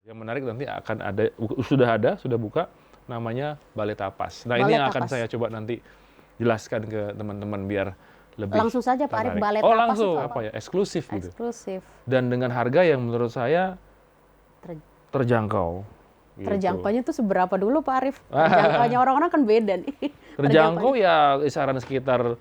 Yang menarik nanti akan ada, sudah buka namanya Balai Tapas. Nah, Balai ini yang akan Tapas. saya coba nanti jelaskan ke teman-teman biar lebih Langsung saja Pak Arief, tertarik. Balai Oh, Tapas langsung itu apa ya? Eksklusif gitu. eksklusif. Dan dengan harga yang menurut saya terjangkau. Gitu. Terjangkaunya itu seberapa dulu Pak Arief? Terjangkaunya orang-orang kan beda nih. Terjangkau ya kisaran sekitar.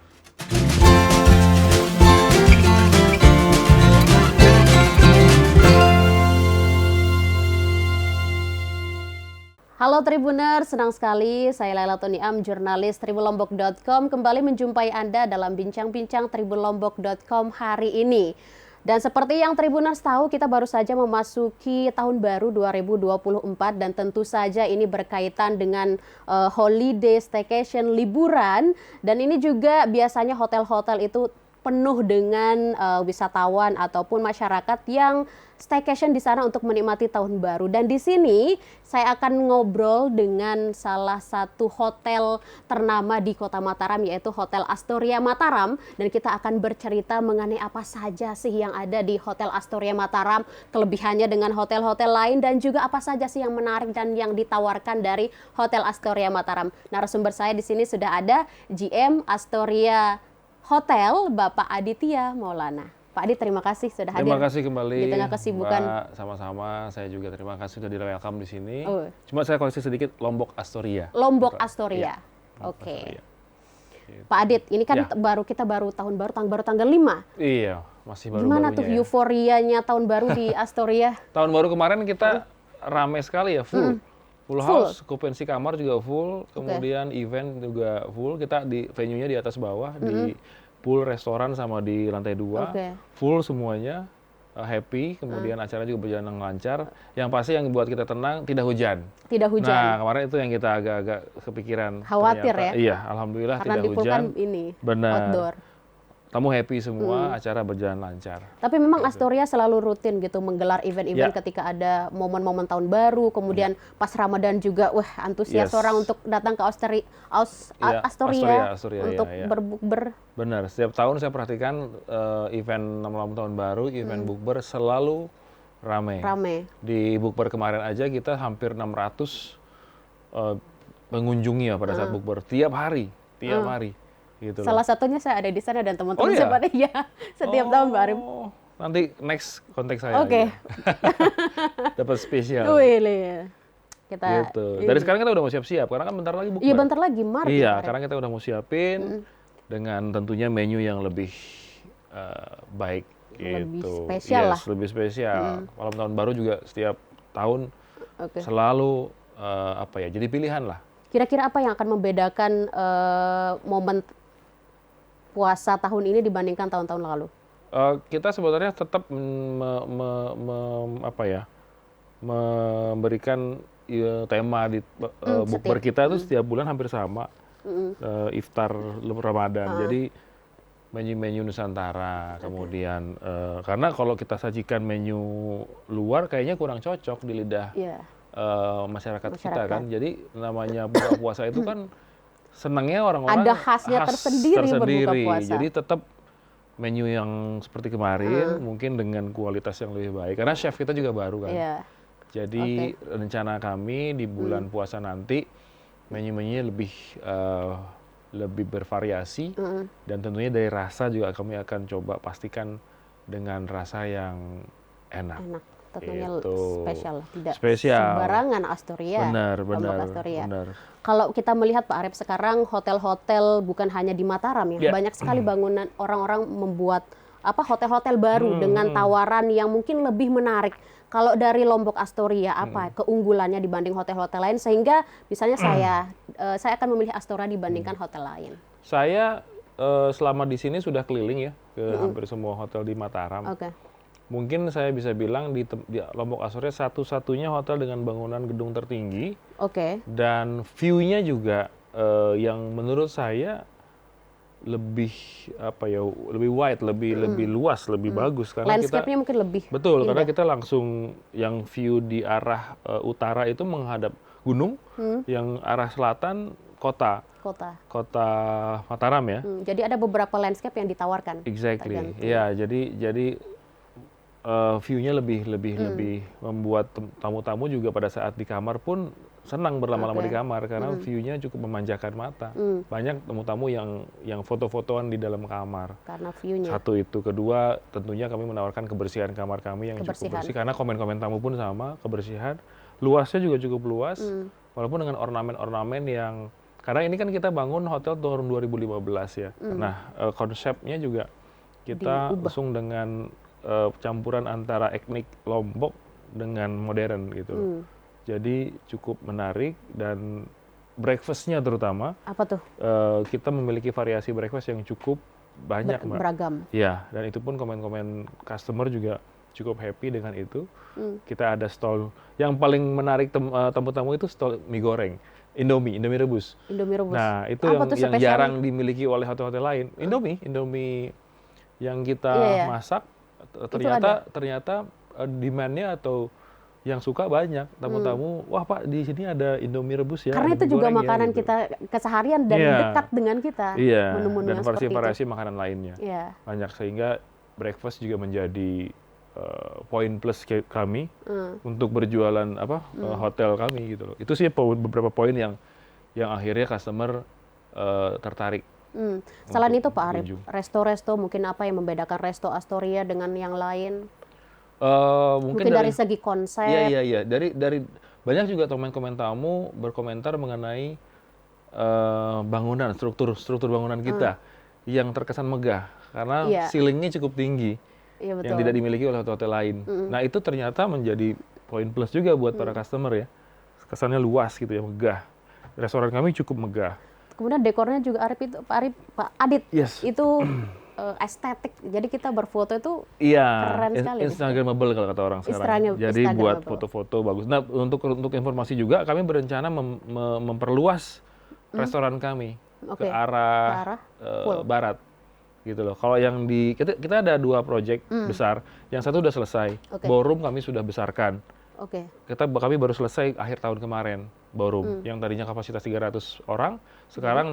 Halo Tribuner, senang sekali saya Laila Toniam, jurnalis tribunlombok.com kembali menjumpai Anda dalam bincang-bincang tribunlombok.com hari ini. Dan seperti yang Tribuners tahu, kita baru saja memasuki tahun baru 2024 dan tentu saja ini berkaitan dengan holiday, staycation, liburan. Dan ini juga biasanya hotel-hotel itu penuh dengan wisatawan ataupun masyarakat yang staycation di sana untuk menikmati tahun baru. Dan di sini saya akan ngobrol dengan salah satu hotel ternama di Kota Mataram, yaitu Hotel Astoria Mataram. Dan kita akan bercerita mengenai apa saja sih yang ada di Hotel Astoria Mataram, kelebihannya dengan hotel-hotel lain, dan juga apa saja sih yang menarik dan yang ditawarkan dari Hotel Astoria Mataram. Narasumber saya di sini sudah ada GM Astoria Hotel, Bapak Aditya Maulana. Pak Adit, terima kasih sudah hadir. Terima kasih kembali. Di tengah kesibukan. Mbak, sama-sama. Saya juga terima kasih sudah di-welcome di sini. Oh. Cuma saya koreksi sedikit, Lombok Astoria. Lombok Astoria. Ya, Oke. Gitu. Pak Adit, ini kan Ya. kita baru tahun baru tanggal 5. Iya, masih baru-barunya. Gimana tuh euforianya tahun baru di Astoria? Tahun baru kemarin kita rame sekali ya, full. Full house, okupansi kamar juga full, kemudian event juga full. Kita di venue-nya di atas bawah, di pool, restoran sama di lantai 2, full semuanya, happy. Kemudian acara juga berjalan dengan lancar. Yang pasti yang buat kita tenang, tidak hujan. Tidak hujan. Nah, kemarin itu yang kita agak-agak kepikiran. Khawatir ternyata. ya? Iya, alhamdulillah Karena tidak di pool hujan. kan ini, benar. outdoor. Kamu happy semua, acara berjalan lancar. Tapi memang Astoria selalu rutin gitu menggelar event-event ketika ada momen-momen tahun baru, kemudian pas Ramadan juga, wah antusias orang untuk datang ke Astoria untuk berbukber. Benar, setiap tahun saya perhatikan event malam tahun baru, event bukber selalu ramai. Di bukber kemarin aja kita hampir 600 pengunjungi ya pada saat bukber, tiap hari. Gitu Salah satunya saya ada di sana dan teman-teman saya pada setiap tahun Pak Arief. Nanti next kontak saya. Oke. Dapat spesial. Kita gitu. Dari sekarang kita udah mau siap-siap karena kan bentar lagi bukber. Iya, bentar lagi Maret. Iya, karena kita udah mau siapin dengan tentunya menu yang lebih baik lebih gitu. spesial lah. Lebih spesial. Malam tahun baru juga setiap tahun selalu jadi pilihan lah. Kira-kira apa yang akan membedakan momen puasa tahun ini dibandingkan tahun-tahun lalu? Kita sebenarnya tetap memberikan tema di bukber kita itu setiap bulan hampir sama. Iftar Ramadan. Jadi menu-menu Nusantara. Kemudian karena kalau kita sajikan menu luar kayaknya kurang cocok di lidah masyarakat kita kan. Jadi namanya buka puasa itu kan senangnya orang-orang ada khasnya tersendiri berbuka puasa. Jadi tetap menu yang seperti kemarin, mungkin dengan kualitas yang lebih baik. Karena chef kita juga baru kan. Jadi rencana kami di bulan puasa nanti menu-menunya lebih bervariasi dan tentunya dari rasa juga kami akan coba pastikan dengan rasa yang enak. Tentunya gitu. spesial, tidak spesial. Sembarangan Astoria. Benar. Kalau kita melihat Pak Arief sekarang hotel-hotel bukan hanya di Mataram ya, banyak sekali bangunan orang-orang membuat hotel-hotel baru dengan tawaran yang mungkin lebih menarik. Kalau dari Lombok Astoria apa keunggulannya dibanding hotel-hotel lain sehingga misalnya saya akan memilih Astoria dibandingkan hotel lain? Saya selama di sini sudah keliling ya ke hampir semua hotel di Mataram. Mungkin saya bisa bilang di Lombok Astoria satu-satunya hotel dengan bangunan gedung tertinggi. Dan view-nya juga yang menurut saya lebih lebih wide, lebih luas, lebih bagus karena landscape-nya mungkin lebih. Betul, karena kita langsung yang view di arah utara itu menghadap gunung, yang arah selatan kota Mataram ya. Jadi ada beberapa landscape yang ditawarkan. Exactly. Iya, jadi view-nya lebih membuat tamu-tamu juga pada saat di kamar pun senang berlama-lama di kamar karena view-nya cukup memanjakan mata. Banyak tamu-tamu yang foto-fotoan di dalam kamar. Karena view-nya. Satu itu, kedua tentunya kami menawarkan kebersihan kamar kami yang cukup bersih karena komen-komen tamu pun sama, kebersihan. Luasnya juga cukup luas, walaupun dengan ornamen-ornamen yang karena ini kan kita bangun hotel tahun 2015 ya. Nah, konsepnya juga kita usung dengan campuran antara etnik Lombok dengan modern gitu. Jadi cukup menarik dan breakfast-nya terutama. Apa tuh? Kita memiliki variasi breakfast yang cukup banyak, Mbak. Beragam. Ya, dan itu pun komen-komen customer juga cukup happy dengan itu. Kita ada stall yang paling menarik tamu-tamu itu stall mie goreng, Indomie rebus. Indomie rebus. Nah, itu Apa yang jarang dimiliki oleh hotel-hotel lain. Indomie yang kita masak ternyata demand-nya atau yang suka banyak tamu-tamu, wah Pak di sini ada Indomie rebus ya. Karena itu juga makanan gitu. Kita keseharian dan dekat dengan kita. Menu-menu dan variasi makanan lainnya banyak sehingga breakfast juga menjadi poin plus kami untuk berjualan hotel kami gitu loh. Itu sih beberapa poin yang akhirnya customer tertarik. Selain itu Pak Arif, resto-resto mungkin apa yang membedakan resto Astoria dengan yang lain? Mungkin dari segi konsep. Iya. Dari banyak juga komen tamu berkomentar mengenai bangunan, struktur bangunan kita yang terkesan megah karena ceilingnya cukup tinggi yang tidak dimiliki oleh hotel lain. Nah itu ternyata menjadi poin plus juga buat para customer ya. Kesannya luas gitu ya, megah. Restoran kami cukup megah. Kemudian dekornya juga Pak Adit itu estetik. Jadi kita berfoto itu keren sekali. Instagramable kalau kata orang sekarang. Jadi buat foto-foto bagus. Nah, untuk informasi juga kami berencana memperluas restoran kami ke arah barat. Gitu loh. Kalau yang kita ada 2 proyek besar, yang satu udah selesai. Ballroom kami sudah besarkan. Kami baru selesai akhir tahun kemarin ballroom yang tadinya kapasitas 300 orang, sekarang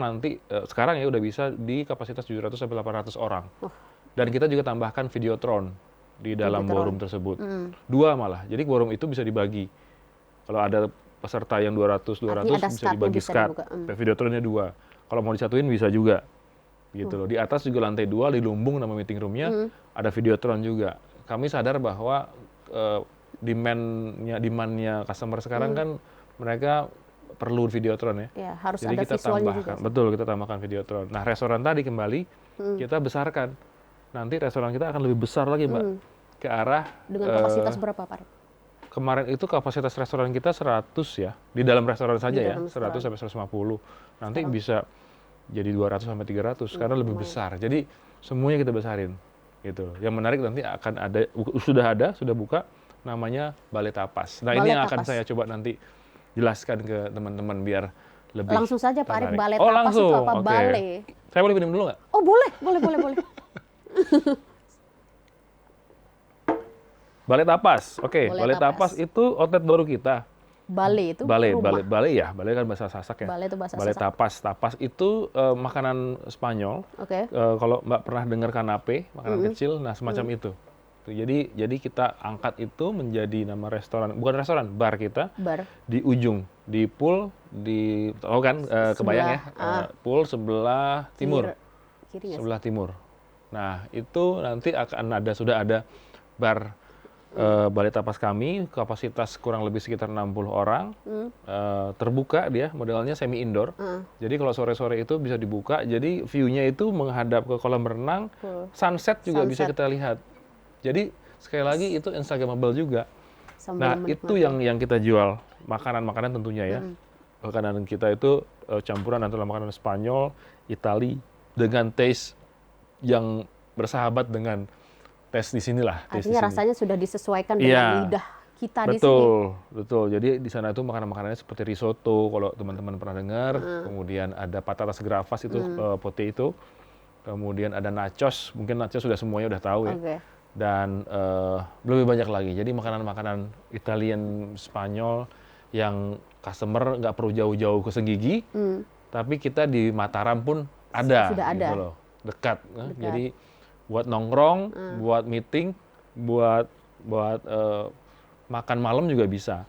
sekarang ya udah bisa di kapasitas 700 sampai 800 orang. Dan kita juga tambahkan videotron di dalam ballroom tersebut. 2 malah. Jadi ballroom itu bisa dibagi. Kalau ada peserta yang 200 bisa dibagi skat. Videotronnya 2. Kalau mau disatuin bisa juga. Gitu loh. Di atas juga lantai 2 di lumbung nama meeting room-nya ada videotron juga. Kami sadar bahwa demand-nya customer sekarang kan mereka perlu videotron ya. Harus jadi ada kita tambahkan, betul kita tambahkan videotron. Nah restoran tadi kembali kita besarkan. Nanti restoran kita akan lebih besar lagi Mbak ke arah. Dengan kapasitas berapa Pak? Kemarin itu kapasitas restoran kita 100 ya di dalam restoran saja ya 100 sampai 150. Nanti bisa jadi 200 sampai 300 karena lebih besar. Jadi semuanya kita besarin gitu. Yang menarik nanti akan ada sudah buka namanya Balai Tapas. Nah, ini yang akan saya coba nanti jelaskan ke teman-teman biar lebih langsung saja Pak Arif, Balai Tapas langsung. Itu apa? Balai. Saya boleh minum dulu nggak? Oh boleh. Balai Tapas, Balai Tapas itu outlet baru kita. Balai itu rumah. Balai kan bahasa Sasak ya. Balai itu bahasa Balai Sasak. Tapas itu makanan Spanyol. Kalau Mbak pernah dengar kanape, makanan kecil, nah semacam itu. Jadi kita angkat itu menjadi nama restoran, bukan restoran, bar kita. Di ujung, di pool, kebayang ya, pool sebelah timur. Sebelah timur. Nah, itu nanti sudah ada bar Balai Tapas kami, kapasitas kurang lebih sekitar 60 orang, terbuka dia, modelnya semi indoor. Jadi kalau sore-sore itu bisa dibuka, jadi view-nya itu menghadap ke kolam renang, sunset juga bisa kita lihat. Jadi sekali lagi itu Instagramable juga. Nah itu yang kita jual, makanan-makanan tentunya ya. Makanan kita itu campuran antara makanan Spanyol, Itali, dengan taste yang bersahabat dengan taste di sinilah. Artinya rasanya sudah disesuaikan dengan lidah kita di sini. Betul. Jadi di sana itu makanan-makanannya seperti risotto, kalau teman-teman pernah dengar. Kemudian ada patatas gravas itu, potato. Kemudian ada nachos, mungkin nachos sudah semuanya udah tahu ya. Dan lebih banyak lagi. Jadi makanan-makanan Italian, Spanyol yang customer nggak perlu jauh-jauh ke Senggigi, tapi kita di Mataram pun ada. Sudah gitu loh, dekat. Jadi buat nongkrong, buat meeting, buat buat makan malam juga bisa,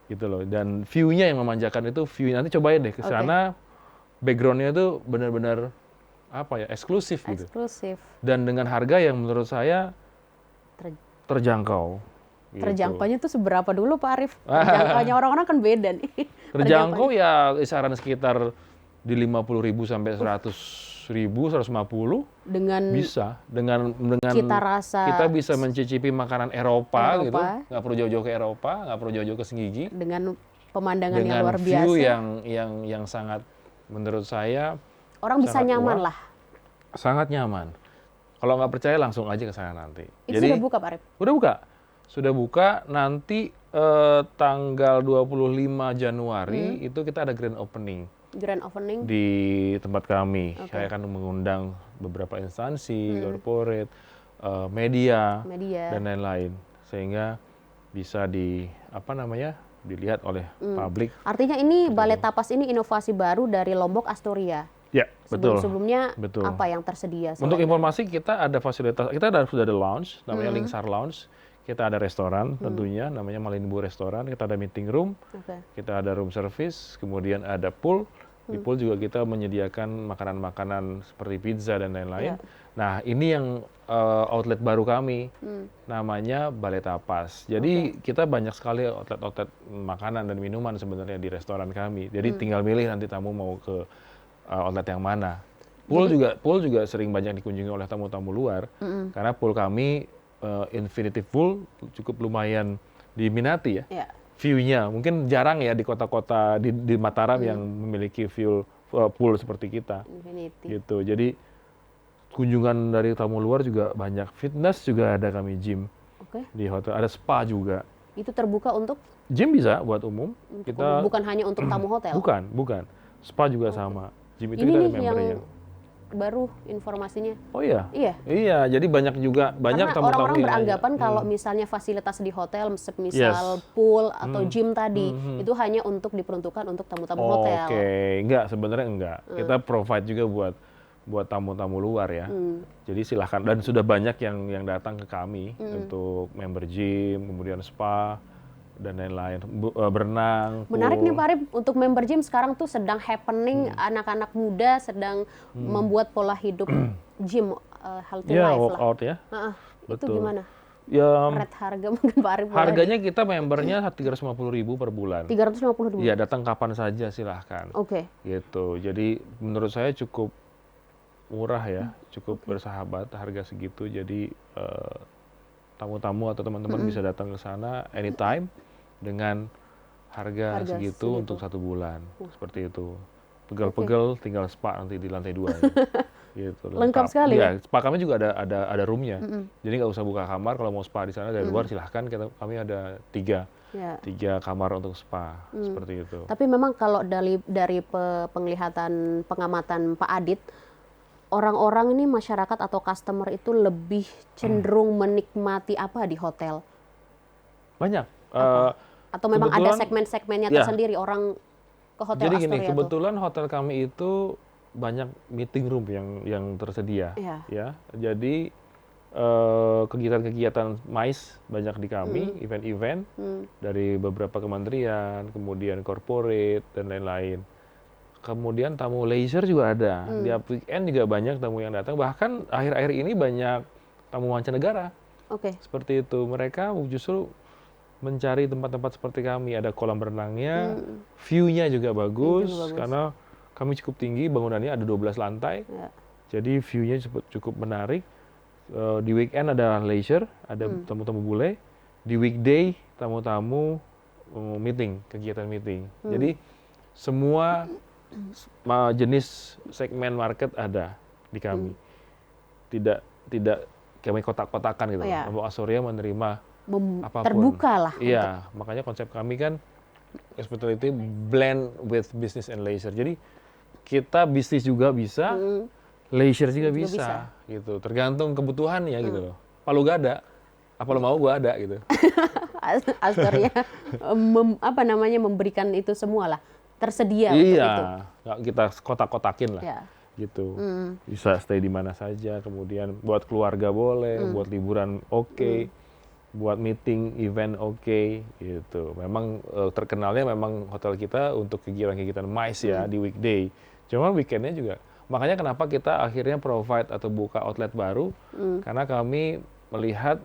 gitu loh. Dan view-nya yang memanjakan itu nanti cobain deh ke sana, background-nya itu benar-benar apa ya, eksklusif gitu. Eksklusif. Dan dengan harga yang menurut saya terjangkau. Gitu. Terjangkaunya tuh seberapa dulu Pak Arief? Terjangkaunya orang-orang kan beda nih. Terjangkau ya kisaran sekitar di 50.000 sampai 100.000, 150 bisa dengan kita bisa mencicipi makanan Eropa gitu, nggak perlu jauh-jauh ke Eropa, nggak perlu jauh-jauh ke Senggigi, dengan pemandangan yang luar biasa, view yang sangat, menurut saya orang bisa nyaman lah, sangat nyaman. Kalau nggak percaya langsung aja ke sana nanti. Itu jadi, sudah buka Pak Arief? Sudah buka nanti tanggal 25 Januari itu kita ada grand opening. Grand opening di tempat kami. Saya akan mengundang beberapa instansi, corporate, media, dan lain-lain, sehingga bisa dilihat oleh publik. Artinya ini Balai Tapas ini inovasi baru dari Lombok Astoria. Ya, betul. Sebelumnya apa yang tersedia? Untuk informasi kita ada fasilitas, sudah ada lounge, namanya Linksar Lounge. Kita ada restoran tentunya, namanya Malinbu Restoran. Kita ada meeting room, kita ada room service, kemudian ada pool. Di pool juga kita menyediakan makanan-makanan seperti pizza dan lain-lain. Nah, ini yang outlet baru kami, namanya Balai Tapas. Jadi kita banyak sekali outlet-outlet makanan dan minuman sebenarnya di restoran kami. Jadi tinggal milih nanti tamu mau ke outlet yang mana. Pool juga sering banyak dikunjungi oleh tamu-tamu luar, karena pool kami Infinity Pool cukup lumayan diminati ya. View-nya mungkin jarang ya di kota-kota di Mataram yang memiliki view pool seperti kita. Infinity. Gitu. Jadi kunjungan dari tamu luar juga banyak. Fitness juga ada kami, gym di hotel. Ada spa juga. Itu terbuka untuk? Gym bisa buat umum. Bukan hanya untuk tamu hotel? Bukan. Spa juga sama. Gym itu ini kita ada membernya. Baru informasinya. Oh iya? Iya, jadi banyak tamu-tamu orang-orang beranggapan kalau misalnya fasilitas di hotel, misal pool atau gym tadi, itu hanya untuk diperuntukkan untuk tamu-tamu hotel. Enggak, sebenarnya enggak. Kita provide juga buat tamu-tamu luar ya. Jadi silahkan, dan sudah banyak yang datang ke kami untuk member gym, kemudian spa, dan lain-lain, berenang. Menarik nih Pak Arief, untuk member gym sekarang tuh sedang happening, anak-anak muda sedang membuat pola hidup gym, healthy life lah. Workout ya. Itu gimana? Ya, rate harga mungkin Pak Arief. Harganya kita membernya 350.000 per bulan. 350.000. Iya, datang kapan saja silahkan. Gitu. Jadi menurut saya cukup murah ya, cukup bersahabat harga segitu. Jadi tamu-tamu atau teman-teman bisa datang ke sana anytime dengan harga segitu untuk 1 bulan, seperti itu. Pegel-pegel tinggal spa nanti di lantai 2 ya. Gitu, lengkap sekali ya. Spa kami juga ada roomnya, jadi nggak usah buka kamar. Kalau mau spa di sana dari luar silahkan. Kami ada 3 kamar untuk spa, seperti itu. Tapi memang kalau dari penglihatan pengamatan Pak Adit, orang-orang ini, masyarakat atau customer itu lebih cenderung menikmati apa di hotel? Banyak. Atau memang ada segmen-segmennya tersendiri orang ke hotel Astoria? Jadi gini, kebetulan hotel kami itu banyak meeting room yang tersedia. Ya. Jadi kegiatan-kegiatan MICE banyak di kami, event-event dari beberapa kementerian, kemudian corporate, dan lain-lain. Kemudian tamu leisure juga ada. Di weekend juga banyak tamu yang datang. Bahkan akhir-akhir ini banyak tamu mancanegara. Seperti itu. Mereka justru mencari tempat-tempat seperti kami. Ada kolam berenangnya, view-nya juga bagus. Karena kami cukup tinggi, bangunannya ada 12 lantai. Jadi view-nya cukup menarik. Di weekend ada leisure, ada tamu-tamu bule. Di weekday, tamu-tamu meeting, kegiatan meeting. Jadi semua jenis segmen market ada di kami. Tidak kami kotak-kotakan gitu. Lombok Astoria menerima apapun. Terbuka lah. Iya, makanya konsep kami kan hospitality blend with business and leisure. Jadi kita bisnis juga bisa, leisure juga bisa gitu. Tergantung kebutuhan ya gitu loh. Kalau gak ada, apa lo mau gua ada gitu. Astoria memberikan itu semua lah. Tersedia untuk itu. Iya, kita kotak-kotakin lah, gitu. Bisa stay di mana saja, kemudian buat keluarga boleh, buat liburan buat meeting, event oke, gitu. Memang terkenalnya memang hotel kita untuk kegiatan-kegiatan MICE ya di weekday. Cuma weekendnya juga. Makanya kenapa kita akhirnya provide atau buka outlet baru, karena kami melihat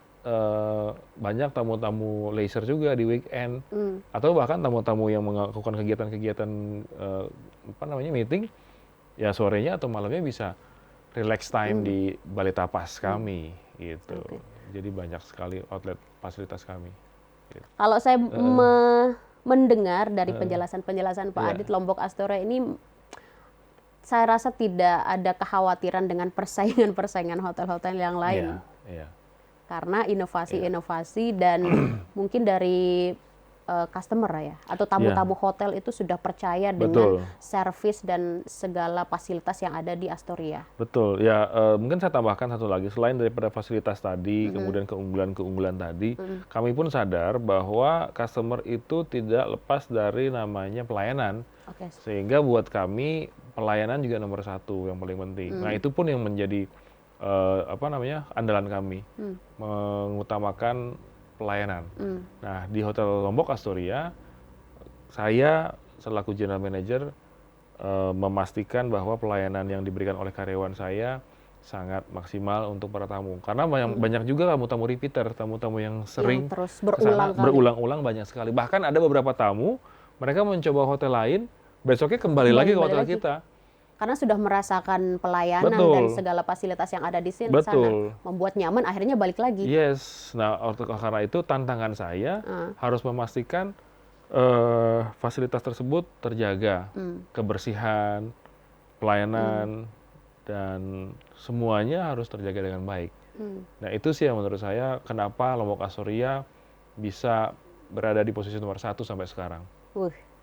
banyak tamu-tamu leisure juga di weekend, atau bahkan tamu-tamu yang melakukan kegiatan-kegiatan meeting, ya sorenya atau malamnya bisa relax time di Balai Tapas kami, gitu. Jadi banyak sekali outlet fasilitas kami. Gitu. Kalau saya mendengar dari penjelasan Pak Adit, Lombok Astoria ini saya rasa tidak ada kekhawatiran dengan persaingan hotel-hotel yang lain. Karena inovasi-inovasi dan mungkin dari customer ya, atau tamu-tamu hotel itu sudah percaya dengan servis dan segala fasilitas yang ada di Astoria. Betul, ya mungkin saya tambahkan satu lagi, selain daripada fasilitas tadi, kemudian keunggulan-keunggulan tadi, kami pun sadar bahwa customer itu tidak lepas dari namanya pelayanan. Sehingga buat kami, pelayanan juga nomor satu yang paling penting. Nah itu pun yang menjadi andalan kami, mengutamakan pelayanan. Nah, di Hotel Lombok Astoria, saya selaku General Manager memastikan bahwa pelayanan yang diberikan oleh karyawan saya sangat maksimal untuk para tamu. Karena banyak juga tamu-tamu repeater, tamu-tamu yang sering terus berulang-ulang banyak sekali. Bahkan ada beberapa tamu, mereka mencoba hotel lain, besoknya kembali lagi ke hotel kita. Karena sudah merasakan pelayanan dan segala fasilitas yang ada di sana, membuat nyaman, akhirnya balik lagi. Yes, nah karena itu tantangan saya harus memastikan fasilitas tersebut terjaga, kebersihan, pelayanan, dan semuanya harus terjaga dengan baik. Nah itu sih yang menurut saya kenapa Lombok Astoria bisa berada di posisi nomor 1 sampai sekarang.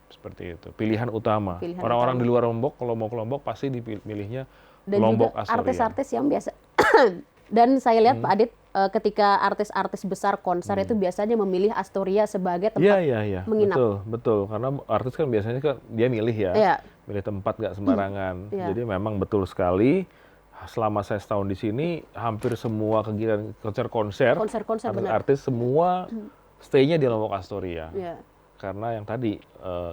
Seperti itu, pilihan utama. Orang-orang di luar Lombok, kalau mau ke Lombok pasti dipilihnya Lombok Astoria. Dan juga artis-artis yang biasa. Dan saya lihat Pak Adit, ketika artis-artis besar konser itu biasanya memilih Astoria sebagai tempat menginap. Betul. Karena artis kan biasanya dia milih milih tempat nggak sembarangan. Jadi memang betul sekali. Selama saya setahun di sini, hampir semua kegiatan konser artis semua stay-nya di Lombok Astoria. Karena yang tadi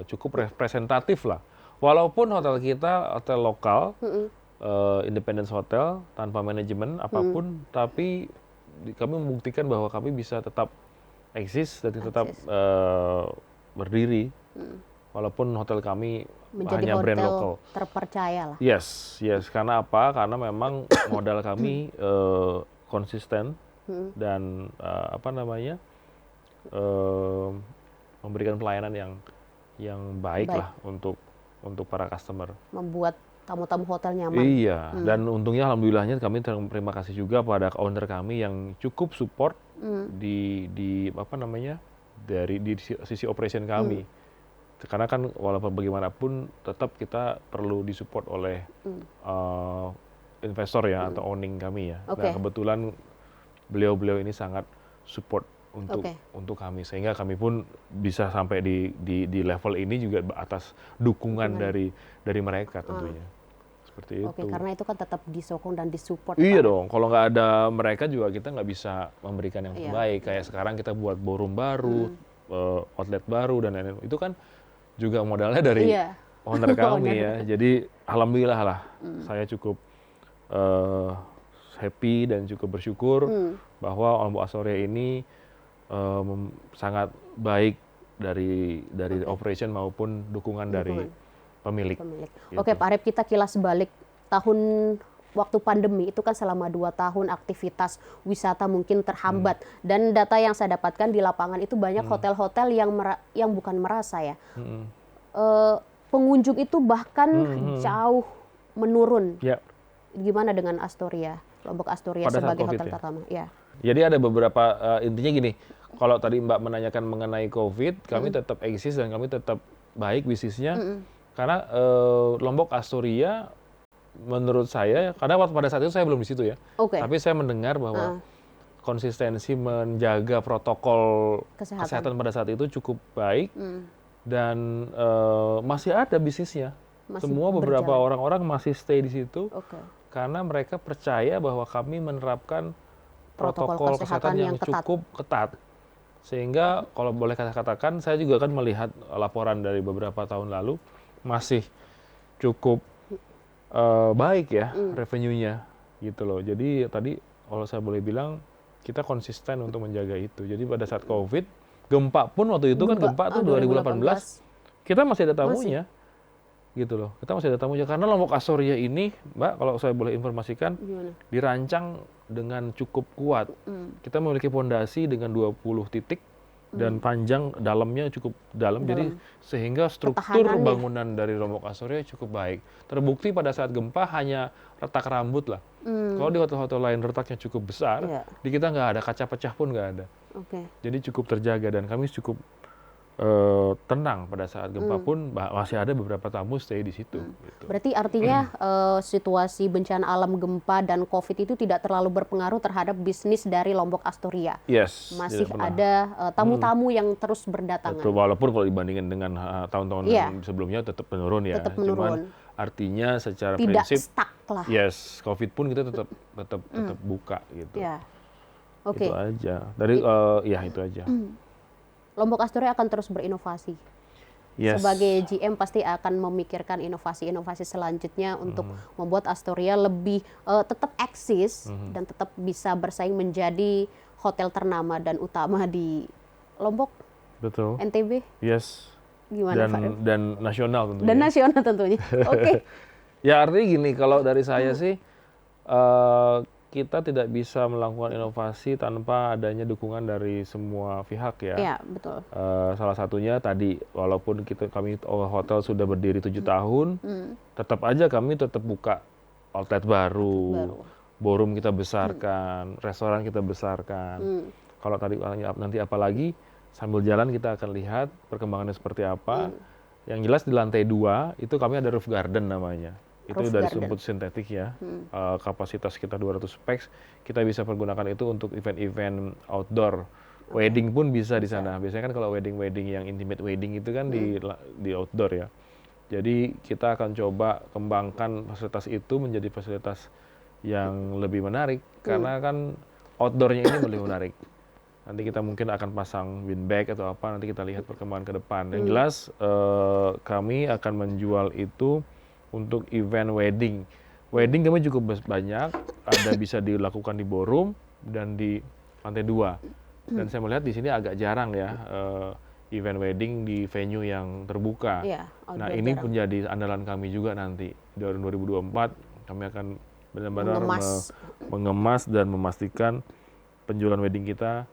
cukup representatif lah. Walaupun hotel kita hotel lokal, independence hotel tanpa manajemen apapun, tapi kami membuktikan bahwa kami bisa tetap eksis dan tetap berdiri. Walaupun hotel kami menjadi hanya brand lokal. Terpercaya lah. Yes. Karena apa? Karena memang modal kami konsisten dan memberikan pelayanan yang baik lah untuk para customer. Membuat tamu-tamu hotel nyaman. Iya, dan untungnya alhamdulillahnya kami terima kasih juga pada owner kami yang cukup support di sisi operation kami. Karena kan walaupun bagaimanapun tetap kita perlu disupport oleh investor ya atau owning kami ya. Nah, kebetulan beliau ini sangat support untuk kami, sehingga kami pun bisa sampai di level ini juga atas dukungan dari mereka tentunya. Seperti itu. Karena itu kan tetap disokong dan disupport. Iya dong, kalau nggak ada mereka juga kita nggak bisa memberikan yang terbaik. Kayak sekarang kita buat ballroom baru, outlet baru dan lain-lain. Itu kan juga modalnya dari owner kami ya. Jadi alhamdulillah lah, saya cukup happy dan cukup bersyukur bahwa Lombok Astoria ini sangat baik dari operation maupun dukungan dari pemilik. Gitu. Pak Arif, kita kilas balik tahun waktu pandemi itu kan selama 2 tahun aktivitas wisata mungkin terhambat, dan data yang saya dapatkan di lapangan itu banyak hotel-hotel yang bukan merasa ya, pengunjung itu bahkan jauh menurun. Gimana dengan Astoria, Lombok Astoria sebagai hotel pertama? Jadi ada beberapa, intinya gini, kalau tadi Mbak menanyakan mengenai COVID, kami tetap eksis dan kami tetap baik bisnisnya, karena Lombok Astoria menurut saya, karena pada saat itu saya belum di situ ya, tapi saya mendengar bahwa konsistensi menjaga protokol kesehatan pada saat itu cukup baik, dan masih ada bisnisnya. Semua beberapa orang-orang masih stay di situ, karena mereka percaya bahwa kami menerapkan protokol kesehatan yang cukup ketat. Sehingga kalau boleh katakan, saya juga kan melihat laporan dari beberapa tahun lalu masih cukup baik ya revenue-nya gitu loh. Jadi tadi kalau saya boleh bilang kita konsisten untuk menjaga itu. Jadi pada saat COVID, gempa pun waktu itu kan gempa tuh 2018, kita masih ada tamunya. Gitu loh. Kita masih ada tamunya karena Lombok Astoria ini, Mbak, kalau saya boleh informasikan, dirancang dengan cukup kuat. Kita memiliki fondasi dengan 20 titik dan panjang dalamnya cukup dalam. Jadi sehingga struktur bangunan dari Lombok Astoria cukup baik. Terbukti pada saat gempa hanya retak rambut lah. Kalau di hotel-hotel lain retaknya cukup besar, di kita nggak ada, kaca pecah pun nggak ada. Jadi cukup terjaga dan kami cukup tenang pada saat gempa pun masih ada beberapa tamu stay di situ. Gitu. Berarti artinya situasi bencana alam gempa dan COVID itu tidak terlalu berpengaruh terhadap bisnis dari Lombok Astoria. Yes. Masih ada tamu-tamu yang terus berdatangan. Betul, walaupun kalau dibandingkan dengan tahun-tahun sebelumnya tetap menurun ya. Tetap menurun. Cuman artinya secara tidak prinsip stuck lah. Yes, COVID pun kita tetap buka gitu. Ya. Oke. Itu aja. Dari itu aja. Lombok Astoria akan terus berinovasi. Yes. Sebagai GM pasti akan memikirkan inovasi-inovasi selanjutnya untuk membuat Astoria lebih tetap eksis dan tetap bisa bersaing menjadi hotel ternama dan utama di Lombok. Betul. NTB. Yes. Gimana Pak? Dan nasional tentunya. Dan nasional tentunya. Oke. Ya artinya gini, kalau dari saya sih kita tidak bisa melakukan inovasi tanpa adanya dukungan dari semua pihak ya. Iya, betul. Salah satunya tadi, walaupun kami hotel sudah berdiri 7 tahun, tetap aja kami tetap buka outlet baru. Ballroom kita besarkan, restoran kita besarkan. Kalau tadi nanti apalagi sambil jalan kita akan lihat perkembangannya seperti apa. Yang jelas di lantai 2 itu kami ada roof garden namanya. Itu dari rumput sintetik ya, kapasitas kita 200 pax, kita bisa pergunakan itu untuk event-event outdoor, wedding pun bisa di sana. Biasanya kan kalau wedding yang intimate wedding itu kan di outdoor ya. Jadi kita akan coba kembangkan fasilitas itu menjadi fasilitas yang lebih menarik, karena kan outdoornya ini lebih menarik. Nanti kita mungkin akan pasang windbag atau apa, nanti kita lihat perkembangan ke depan. Yang jelas kami akan menjual itu untuk event wedding. Wedding kami cukup banyak, ada bisa dilakukan di ballroom dan di lantai 2. Dan saya melihat di sini agak jarang ya event wedding di venue yang terbuka. Nah ini pun jadi andalan kami juga nanti. Di tahun 2024 kami akan benar-benar mengemas dan memastikan penjualan wedding kita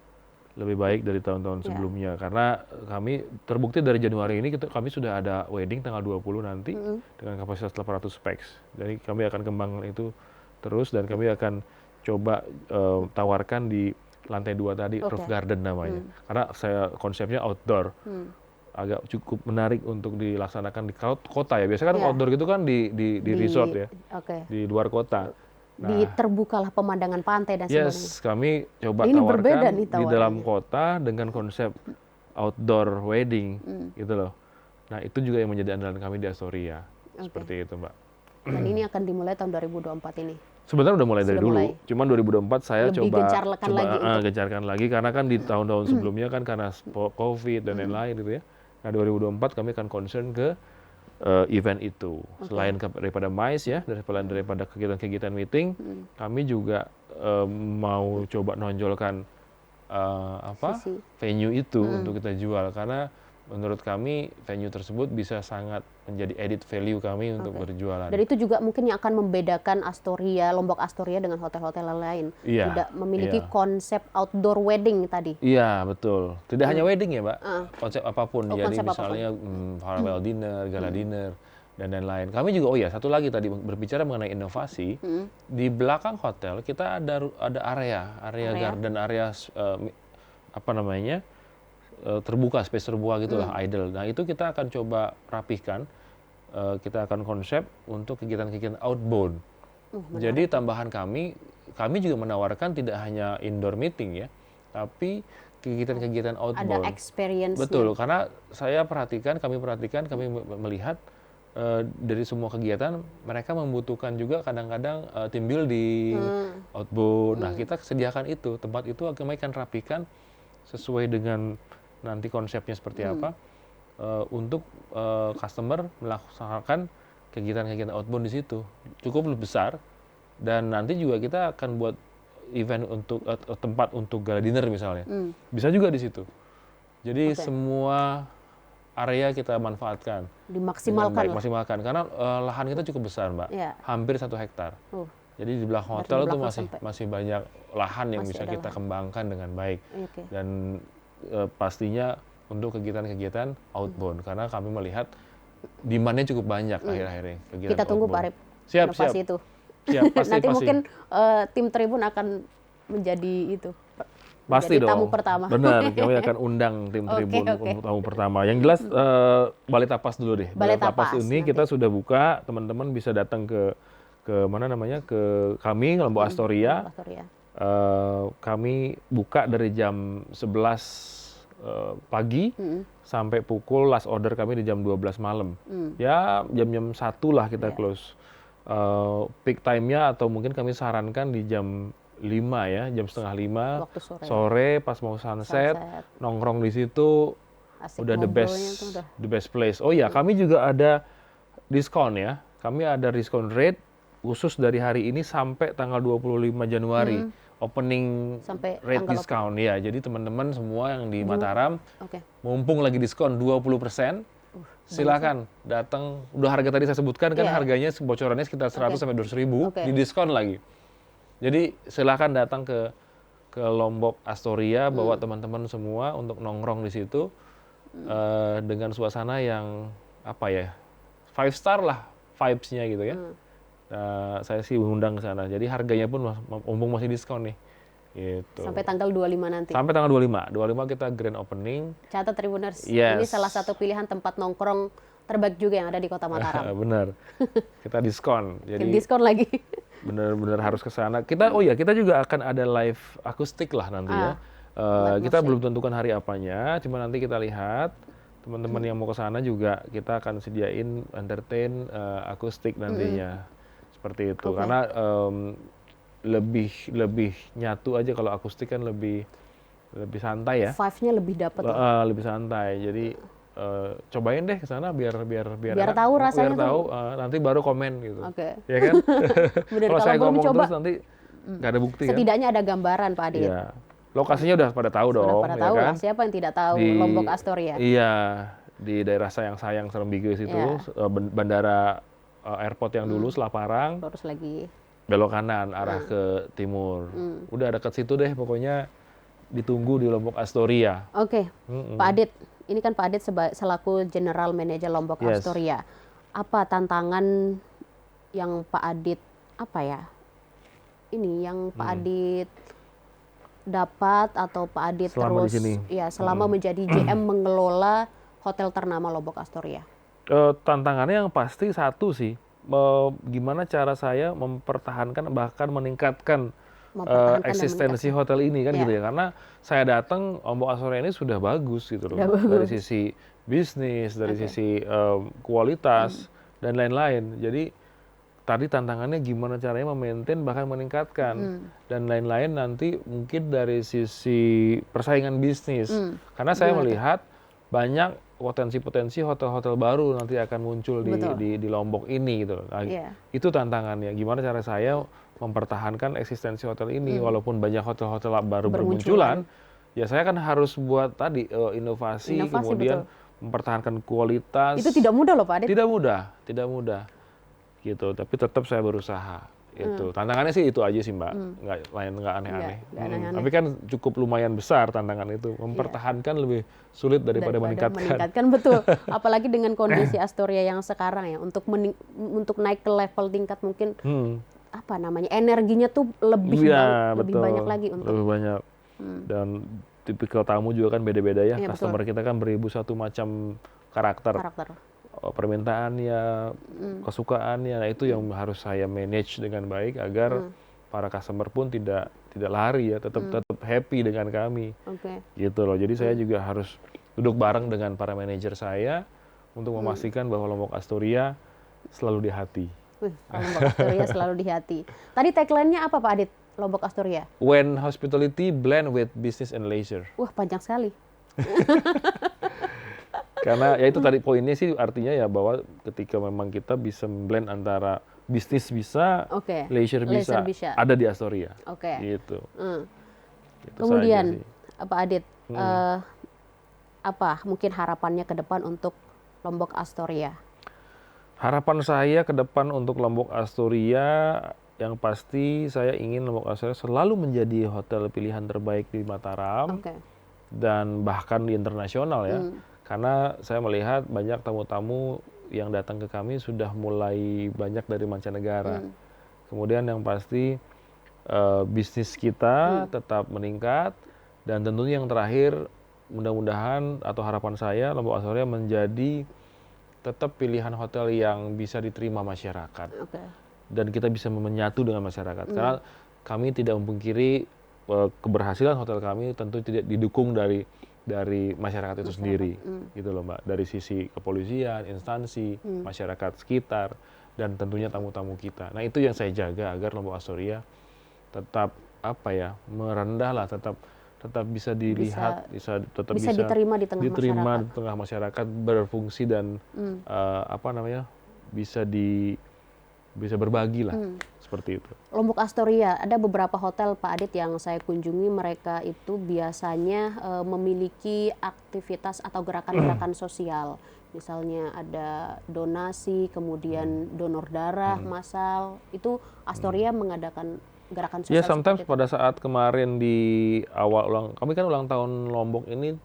lebih baik dari tahun-tahun sebelumnya. Karena kami terbukti dari Januari ini kami sudah ada wedding tanggal 20 nanti dengan kapasitas 800 pax. Jadi kami akan kembangkan itu terus dan kami akan coba tawarkan di lantai 2 tadi, roof garden namanya. Karena konsepnya outdoor. Agak cukup menarik untuk dilaksanakan di kota ya. Biasanya kan outdoor gitu kan di resort ya. Di luar kota. Nah, terbukalah pemandangan pantai dan sebagainya. Yes, kami coba tawarkan di dalam kota dengan konsep outdoor wedding gitu loh. Nah itu juga yang menjadi andalan kami di Astoria. Seperti itu Mbak. Dan ini akan dimulai tahun 2024 ini? Sebenarnya udah mulai dari dulu. Cuman 2024 saya lebih coba gencarkan lagi karena kan di tahun-tahun sebelumnya kan karena COVID dan lain-lain gitu ya. Nah 2024 kami akan concern ke event itu. Selain daripada MICE ya, daripada kegiatan-kegiatan meeting, kami juga mau coba nonjolkan venue itu untuk kita jual, karena menurut kami venue tersebut bisa sangat menjadi added value kami untuk berjualan. Dan itu juga mungkin yang akan membedakan Astoria, Lombok Astoria dengan hotel-hotel lain. Tidak memiliki konsep outdoor wedding tadi. Iya, betul. Tidak hanya wedding ya, Mbak. Konsep apapun. Jadi misalnya farewell dinner, gala dinner, dan lain-lain. Kami juga, satu lagi tadi berbicara mengenai inovasi. Di belakang hotel kita ada area garden, area terbuka, space terbuka gitulah, idle. Nah itu kita akan coba rapihkan, kita akan konsep untuk kegiatan-kegiatan outbound. Jadi tambahan kami juga menawarkan tidak hanya indoor meeting ya, tapi kegiatan-kegiatan outbound. Ada experience. Betul, karena kami melihat dari semua kegiatan mereka membutuhkan juga kadang-kadang team building, outbound. Nah, kita sediakan itu, tempat itu kami akan rapikan sesuai dengan nanti konsepnya seperti apa untuk customer melaksanakan kegiatan-kegiatan outbound di situ. Cukup lebih besar dan nanti juga kita akan buat event untuk tempat untuk gala dinner misalnya. Bisa juga di situ. Jadi semua area kita manfaatkan. Dimaksimalkan. Maksimalkan karena lahan kita cukup besar, Mbak. Ya. Hampir 1 hektar. Jadi di belakang hotel itu masih banyak lahan yang bisa kita kembangkan dengan baik. Dan pastinya untuk kegiatan-kegiatan outbound karena kami melihat demand-nya cukup banyak akhir-akhir ini. Kita tunggu Pak Arif. Siap. Itu. Siap, pasti. Nanti mungkin tim Tribun akan menjadi itu. Pasti dong. Tamu pertama. Benar, kami akan undang tim Tribun untuk tamu pertama. Yang jelas Balai Tapas dulu deh. Balai Tapas ini nanti kita sudah buka, teman-teman bisa datang ke mana namanya ke kami Lombok Astoria. Kami buka dari jam 11 pagi sampai pukul last order kami di jam 12 malam. Ya jam-jam 1 lah kita close. Peak time-nya atau mungkin kami sarankan di jam 5 ya, jam setengah 5 sore pas mau sunset, nongkrong di situ. Asik, udah the best place. Oh iya, kami juga ada diskon ya. Kami ada diskon rate khusus dari hari ini sampai tanggal 25 Januari. Opening sampai rate discount ya. Jadi teman-teman semua yang di Mataram, mumpung lagi diskon 20%, silakan datang. Udah harga tadi saya sebutkan kan harganya bocorannya sekitar 100 sampai 200 ribu, di diskon lagi. Jadi silakan datang ke Lombok Astoria, bawa teman-teman semua untuk nongkrong di situ dengan suasana yang apa ya, 5 star lah vibes-nya gitu ya. Saya sih undang ke sana. Jadi harganya pun mumpung masih diskon nih. Gitu. Sampai tanggal 25 nanti. Sampai tanggal 25. 25 kita grand opening. Catat Tribuners. Ini salah satu pilihan tempat nongkrong terbaik juga yang ada di Kota Mataram. Benar. Kita diskon. Jadi diskon lagi. Benar-benar harus ke sana. Kita kita juga akan ada live akustik lah nanti ya. Kita belum tentukan hari apanya, cuma nanti kita lihat. Teman-teman yang mau ke sana juga kita akan sediain entertain akustik nantinya. Seperti itu. Karena lebih nyatu aja kalau akustik kan lebih santai ya. Vibe-nya lebih dapat. Lebih santai. Jadi cobain deh ke sana biar tahu rasanya. Biar tahu nanti baru komen gitu. Ya kan? Kalau saya ngomong coba, terus nanti nggak ada bukti. Setidaknya ada gambaran Pak Adit. Iya. Lokasinya udah pada tahu dong. Sudah pada tahu lah, siapa yang tidak tahu Lombok Astoria. Iya, di daerah sayang Serembigo situ, bandara airport yang dulu Selaparang. Terus lagi belok kanan arah ke timur. Udah dekat situ deh pokoknya, ditunggu di Lombok Astoria. Pak Adit, ini kan Pak Adit selaku General Manager Lombok Astoria. Apa tantangan yang Pak Adit Pak Adit dapat atau Pak Adit selama selama menjadi GM mengelola hotel ternama Lombok Astoria? Tantangannya yang pasti satu sih, gimana cara saya mempertahankan bahkan meningkatkan eksistensi hotel ini kan gitu ya, karena saya datang Lombok Astoria ini sudah bagus gitu loh, dari sisi bisnis, dari sisi kualitas dan lain-lain. Jadi tadi tantangannya gimana caranya memaintain bahkan meningkatkan dan lain-lain, nanti mungkin dari sisi persaingan bisnis, karena saya melihat banyak potensi-potensi hotel-hotel baru nanti akan muncul di Lombok ini gitu. Nah, itu tantangannya. Gimana cara saya mempertahankan eksistensi hotel ini walaupun banyak hotel-hotel baru bermunculan, ya saya kan harus buat tadi inovasi kemudian mempertahankan kualitas. Itu tidak mudah loh Pak Adit. Tidak mudah. Gitu, tapi tetap saya berusaha. Itu tantangannya sih itu aja sih Mbak, nggak aneh-aneh. Tapi kan cukup lumayan besar tantangan itu, mempertahankan lebih sulit daripada meningkatkan. Betul, apalagi dengan kondisi Astoria yang sekarang ya, untuk naik ke level tingkat mungkin energinya tuh lebih banyak lagi untuk lebih banyak. Dan tipikal tamu juga kan beda-beda ya, customer kita kan beribu satu macam karakter. Permintaannya, kesukaannya, nah itu yang harus saya manage dengan baik agar para customer pun tidak lari ya, tetap happy dengan kami, gitu loh. Jadi saya juga harus duduk bareng dengan para manajer saya untuk memastikan bahwa Lombok Astoria selalu di hati. Lombok Astoria selalu di hati. Tadi tagline-nya apa Pak Adit? Lombok Astoria. When hospitality blend with business and leisure. Wah, panjang sekali. Karena ya itu tadi poinnya sih, artinya ya bahwa ketika memang kita bisa blend antara bisnis bisa, leisure bisa, ada di Astoria. Gitu. Gitu. Kemudian Pak Adit, apa mungkin harapannya ke depan untuk Lombok Astoria? Harapan saya ke depan untuk Lombok Astoria, yang pasti saya ingin Lombok Astoria selalu menjadi hotel pilihan terbaik di Mataram, dan bahkan di internasional ya. Karena saya melihat banyak tamu-tamu yang datang ke kami sudah mulai banyak dari mancanegara. Kemudian yang pasti bisnis kita tetap meningkat, dan tentunya yang terakhir mudah-mudahan atau harapan saya Lombok Astoria menjadi tetap pilihan hotel yang bisa diterima masyarakat. Dan kita bisa menyatu dengan masyarakat. Karena kami tidak memungkiri keberhasilan hotel kami tentu tidak didukung dari masyarakat itu sendiri, gitu loh Mbak. Dari sisi kepolisian, instansi, masyarakat sekitar, dan tentunya tamu-tamu kita. Nah itu yang saya jaga agar Lombok Astoria tetap merendah lah, tetap bisa dilihat, tetap bisa diterima di tengah masyarakat, berfungsi dan bisa berbagi lah, seperti itu. Lombok Astoria, ada beberapa hotel Pak Adit yang saya kunjungi, mereka itu biasanya memiliki aktivitas atau gerakan-gerakan sosial. Misalnya ada donasi, kemudian donor darah massal, itu Astoria mengadakan gerakan sosial. Ya, sometimes pada saat kemarin di awal kami kan ulang tahun Lombok ini,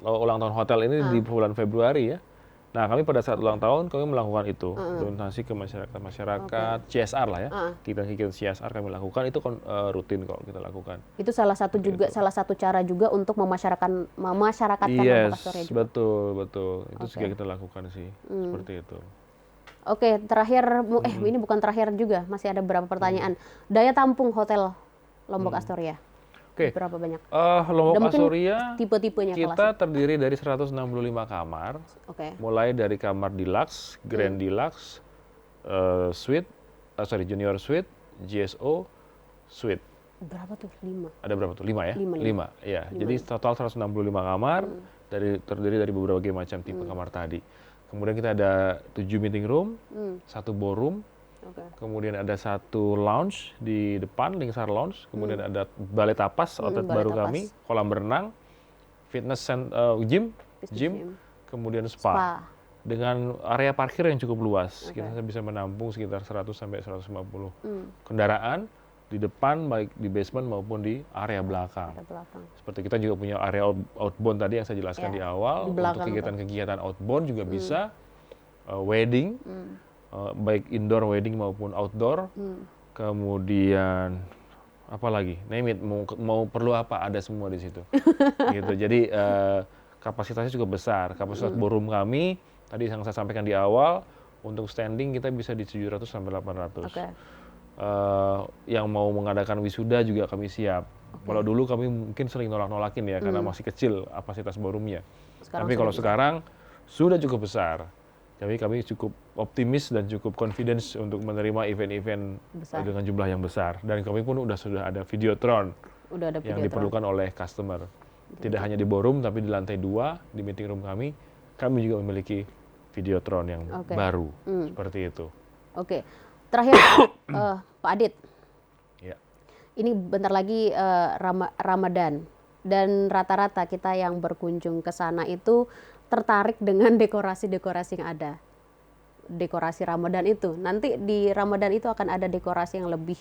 ulang tahun hotel ini di bulan Februari ya. Nah, kami pada saat ulang tahun kami melakukan itu, donasi ke masyarakat, CSR lah ya. Kegiatan CSR kami lakukan, itu rutin kok kita lakukan. Itu salah satu cara juga untuk memasyarakatkan Lombok Astoria juga. Betul. Itu juga kita lakukan sih, seperti itu. Oke, terakhir, ini bukan terakhir juga, masih ada beberapa pertanyaan. Daya tampung hotel Lombok Astoria, berapa banyak? Lombok Astoria, tipe-tipenya kita terdiri dari 165 kamar, mulai dari kamar deluxe, grand deluxe, junior suite, GSO, suite. Berapa tuh? 5? Ada berapa tuh? 5 ya? 5 ya. Jadi total 165 kamar, terdiri dari berbagai macam tipe kamar tadi. Kemudian kita ada 7 meeting room, 1 ballroom, kemudian ada 1 lounge di depan, Lingsar Lounge, kemudian ada balai tapas, outlet baru kami, kolam berenang, fitness gym, kemudian spa. Dengan area parkir yang cukup luas, kita bisa menampung sekitar 100 sampai 150 kendaraan di depan, baik di basement maupun di area belakang. Seperti kita juga punya area outbound tadi yang saya jelaskan di awal. Untuk kegiatan-kegiatan outbound juga bisa, wedding, baik indoor wedding maupun outdoor. Kemudian apa lagi? Name it, mau perlu apa ada semua di situ. Gitu. Jadi kapasitasnya cukup besar. Kapasitas ballroom kami tadi yang saya sampaikan di awal, untuk standing kita bisa di 700 sampai 800. Yang mau mengadakan wisuda juga kami siap. Kalau dulu kami mungkin sering nolak-nolakin ya, karena masih kecil kapasitas ballroomnya. Tapi kalau sekarang sudah cukup besar. Jadi kami cukup optimis dan cukup confidence untuk menerima event-event dengan jumlah yang besar. Dan kami pun sudah ada videotron yang diperlukan oleh customer. Tidak hanya di ballroom, tapi di lantai 2 di meeting room kami juga memiliki videotron yang baru. Seperti itu. Terakhir, Pak Adit, ini bentar lagi Ramadan, dan rata-rata kita yang berkunjung ke sana itu tertarik dengan dekorasi-dekorasi yang ada. Dekorasi Ramadan itu, nanti di Ramadan itu akan ada dekorasi yang lebih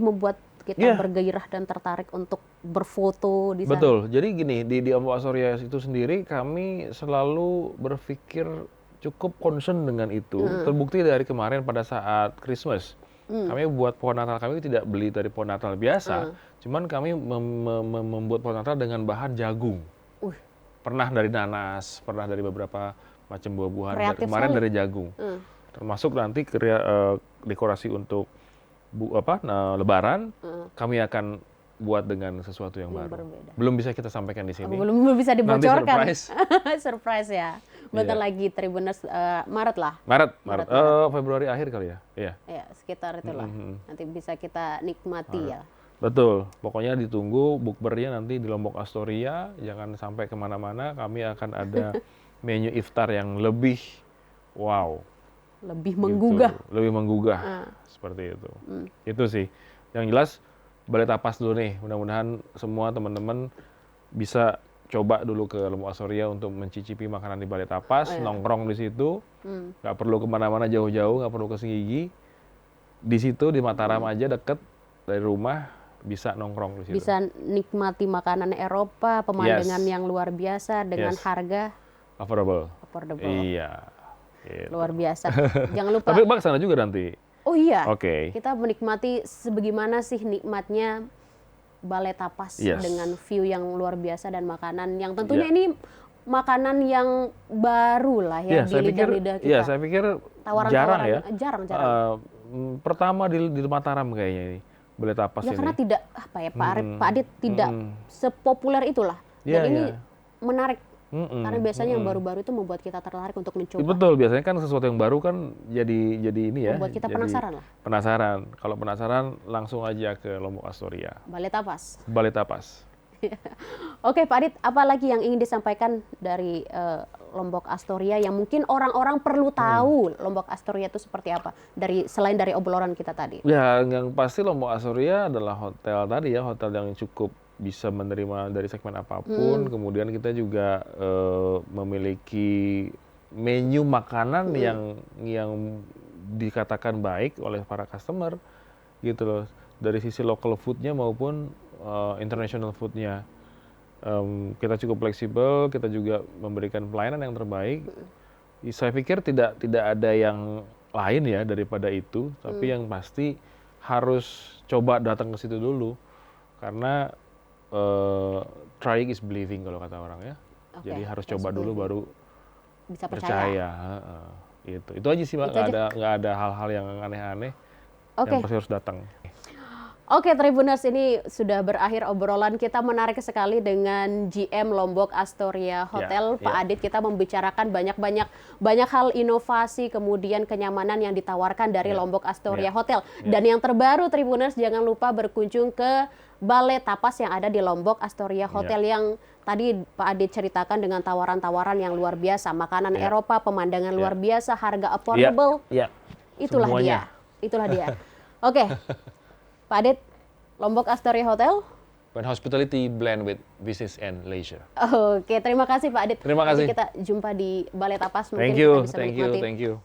membuat kita bergairah dan tertarik untuk berfoto di sana. Betul, jadi gini, di Lombok Astoria itu sendiri kami selalu berpikir cukup concern dengan itu. Terbukti dari kemarin pada saat Christmas. Kami buat pohon Natal kami tidak beli dari pohon Natal biasa. Cuman kami membuat pohon Natal dengan bahan jagung. Pernah dari nanas, pernah dari beberapa macam buah-buahan. Kemarin dari jagung. Termasuk nanti dekorasi untuk Lebaran, kami akan buat dengan sesuatu yang baru. Belum bisa kita sampaikan di sini. Belum bisa dibocorkan. Nanti surprise. Surprise ya. Bentar lagi Tribuners Maret lah. Maret. Februari akhir kali ya. Iya. Ya, sekitar itulah. Nanti bisa kita nikmati ya. Betul. Pokoknya ditunggu bukbernya nanti di Lombok Astoria. Jangan sampai kemana-mana. Kami akan ada menu iftar yang lebih wow. Lebih menggugah. Gitu. Lebih menggugah. Seperti itu. Itu sih. Yang jelas Balai Tapas dulu nih. Mudah-mudahan semua teman-teman bisa coba dulu ke Lombok Astoria untuk mencicipi makanan di Balai Tapas, nongkrong di situ, nggak perlu kemana-mana jauh-jauh, nggak perlu ke Senggigi, di situ di Mataram aja deket dari rumah bisa nongkrong di situ. Bisa nikmati makanan Eropa, pemandangan yang luar biasa dengan harga affordable. Iya, gitu. Luar biasa. Jangan lupa. Tapi Bang sana juga nanti. Oh iya. Oke. Kita menikmati sebagaimana sih nikmatnya Balai Tapas dengan view yang luar biasa dan makanan yang tentunya ini makanan yang baru lah ya di lidah-lidah kita. Iya, saya pikir jarang ya. Jarang. Pertama di Mataram kayaknya ini Balai Tapas ini. Karena tidak Pak Adit tidak sepopuler itulah. Dan ini menarik. Karena biasanya yang baru-baru itu membuat kita tertarik untuk mencoba. Betul, biasanya kan sesuatu yang baru kan jadi ini ya. Membuat kita penasaran lah. Penasaran. Kalau penasaran langsung aja ke Lombok Astoria. Balai Tapas. Balai Tapas. Oke Pak Adit, apa lagi yang ingin disampaikan dari Lombok Astoria yang mungkin orang-orang perlu tahu Lombok Astoria itu seperti apa selain dari obrolan kita tadi? Ya, yang pasti Lombok Astoria adalah hotel tadi ya, hotel yang cukup bisa menerima dari segmen apapun. Kemudian kita juga memiliki menu makanan yang dikatakan baik oleh para customer gitu loh. Dari sisi local foodnya maupun international foodnya. Kita cukup fleksibel, kita juga memberikan pelayanan yang terbaik. Saya pikir tidak ada yang lain ya daripada itu, tapi yang pasti harus coba datang ke situ dulu. Karena trying is believing kalau kata orang ya. Jadi harus coba dulu baru bisa percaya. Itu aja sih Mbak, nggak ada hal-hal yang aneh-aneh. Yang pasti harus datang. Oke Tribuners, ini sudah berakhir obrolan kita menarik sekali dengan GM Lombok Astoria Hotel, Pak Adit. Kita membicarakan banyak hal inovasi, kemudian kenyamanan yang ditawarkan dari Lombok Astoria Hotel. Dan yang terbaru Tribuners, jangan lupa berkunjung ke Balai Tapas yang ada di Lombok Astoria Hotel yang tadi Pak Adit ceritakan dengan tawaran-tawaran yang luar biasa, makanan Eropa, pemandangan luar biasa, harga affordable. Itulah dia. Oke. Pak Adit, Lombok Astoria Hotel. When hospitality blend with business and leisure. Oke, terima kasih Pak Adit. Terima kasih. Nanti kita jumpa di Balai Tapas. Thank you.